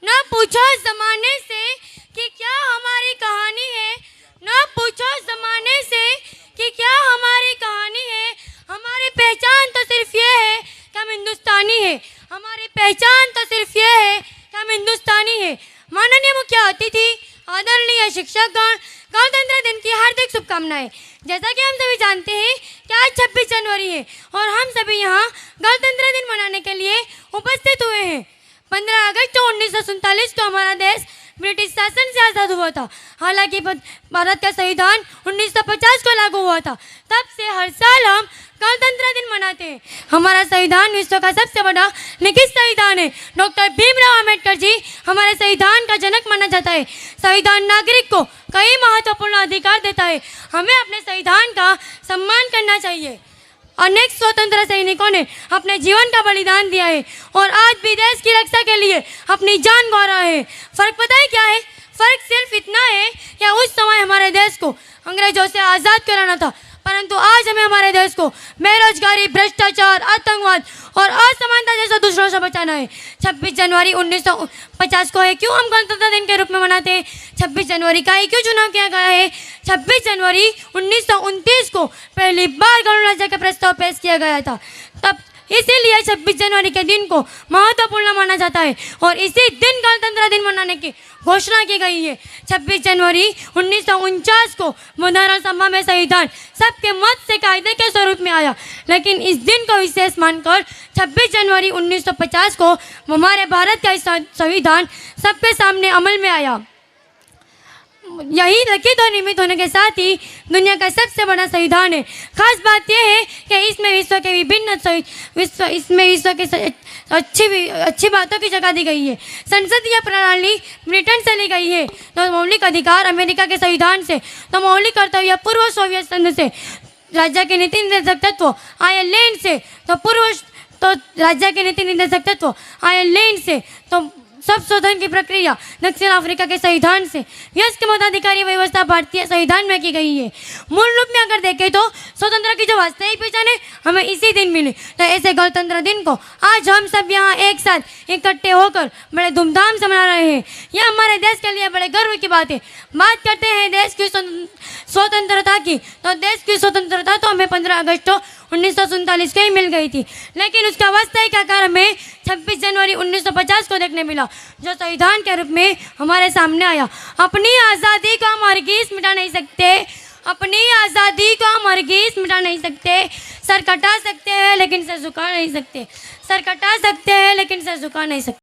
न पूछो जमाने से कि क्या हमारी कहानी है, न पूछो जमाने से कि क्या हमारी कहानी है। हमारी पहचान तो सिर्फ ये है कि हम हिंदुस्तानी है, हमारी पहचान तो सिर्फ ये है कि हम हिंदुस्तानी है। माननीय मुख्य अतिथि, आदरणीय शिक्षकगण, गणतंत्र दिन की हार्दिक शुभकामनाएं। जैसा कि हम सभी जानते हैं कि आज 26 जनवरी है और हम सभी यहाँ गणतंत्र दिन मनाने के लिए उपस्थित हुए हैं। 15 अगस्त 1947 को हमारा देश ब्रिटिश शासन से आज़ाद हुआ था। हालांकि भारत का संविधान 1950 को लागू हुआ था। तब से हर साल हम गणतंत्र दिन मनाते हैं। हमारा संविधान विश्व का सबसे बड़ा लिखित संविधान है। डॉक्टर भीमराव अंबेडकर जी हमारे संविधान का जनक माना जाता है। संविधान नागरिक को कई महत्वपूर्ण अधिकार देता है। हमें अपने संविधान का सम्मान करना चाहिए। अनेक स्वतंत्र सैनिकों ने अपने जीवन का बलिदान दिया है और आज भी देश की रक्षा के लिए अपनी जान गंवा रहे हैं। फर्क पता है क्या है? फर्क सिर्फ इतना है कि उस समय हमारे देश को अंग्रेजों से आज़ाद कराना था, परंतु आज हमें हमारे देश को बेरोजगारी, भ्रष्टाचार, आतंकवाद और असमानता जैसे दूसरों से बचाना है। 26 जनवरी 1950 को है क्यों हम गणतंत्र दिन के रूप में मनाते हैं? 26 जनवरी का ही क्यों चुनाव किया गया है? 26 जनवरी 1929 को पहली बार गणराज्य का प्रस्ताव पेश किया गया था। तब इसीलिए 26 जनवरी के दिन को महत्वपूर्ण माना जाता है और इसी दिन गणतंत्र दिन मनाने की घोषणा की गई है। 26 जनवरी 1949 को मुद्रा सभा में संविधान सबके मत से कायदे के स्वरूप में आया, लेकिन इस दिन को विशेष मानकर 26 जनवरी 1950 को हमारे भारत का संविधान सबके सामने अमल में आया। यही लिखित और नियमित होने के साथ ही दुनिया का सबसे बड़ा संविधान है। खास बात यह है कि इसमें विश्व के अच्छी बातों की जगह दी गई है। संसदीय प्रणाली ब्रिटेन से ली गई है तो मौलिक अधिकार अमेरिका के संविधान से, तो मौलिक कर्तव्य पूर्व सोवियत संघ से, राज्य के नीति निर्देशक तत्व आयरलैंड से, तो राज्य के नीति निर्देशक तत्व आयरलैंड से, तो सब शोधन की प्रक्रिया दक्षिण अफ्रीका के संविधान से, वयस्क मताधिकारी व्यवस्था भारतीय संविधान में की गई है। मूल रूप में अगर देखें तो स्वतंत्र की जो वास्तविक पहचान है हमें इसी दिन मिली। तो ऐसे गणतंत्र दिन को आज हम सब यहाँ एक साथ इकट्ठे होकर बड़े धूमधाम से मना रहे हैं। यह हमारे देश के लिए बड़े गर्व की बात है। बात करते हैं देश की स्वतंत्रता की, तो देश की स्वतंत्रता तो हमें 15 अगस्त 1947 को ही मिल गई थी, लेकिन उसका वास्तविक आकार हमें 26 जनवरी 1950 को देखने मिला, जो संविधान के रूप में हमारे सामने आया। अपनी आज़ादी को हम हरगिज़ मिटा नहीं सकते, अपनी आज़ादी को हम हरगिज़ मिटा नहीं सकते। सर कटा सकते हैं लेकिन सर झुका नहीं सकते, सर कटा सकते हैं लेकिन सर झुका नहीं सकते।